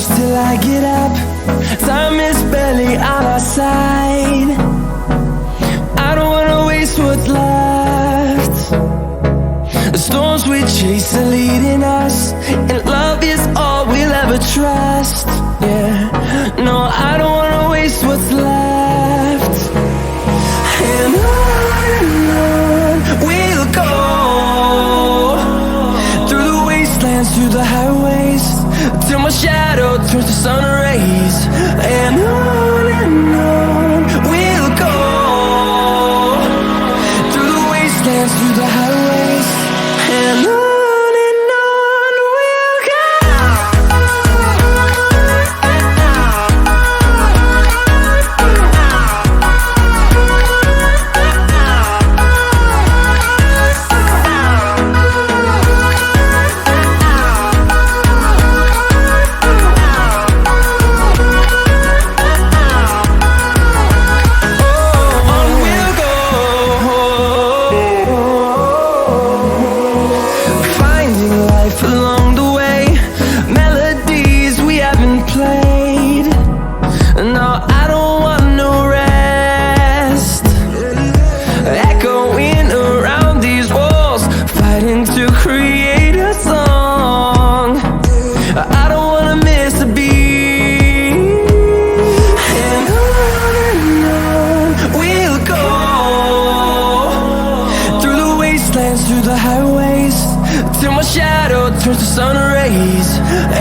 close till I get up. Time is barely on our side. I don't wanna waste what's left. The storms we chase are leading us, and love is all we'll ever trust. Yeah, no, I don't wanna waste what's left. And on we'll go, through the wastelands, through the highways, till my shadow turns to sun rays. And on we'll go, through the wastelands, through the highways, and on we'll go. Along the way, melodies we haven't played. No, I don't want no rest. Echoing around these walls, fighting to create a song. I don't wanna miss a beat. And on we'll go, through the wastelands, through the highways, till my shadow turns to sun rays.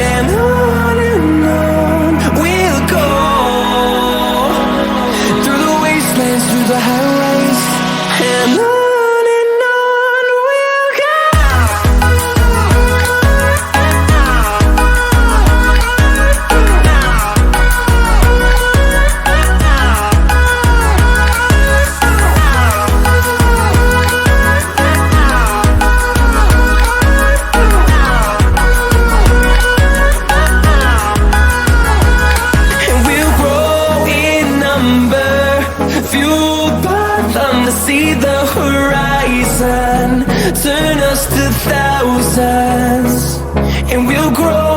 And on we'll go, through the wastelands, through the highways, and on we'll go. Fueled by them to see the horizon, turn us to thousands, and we'll grow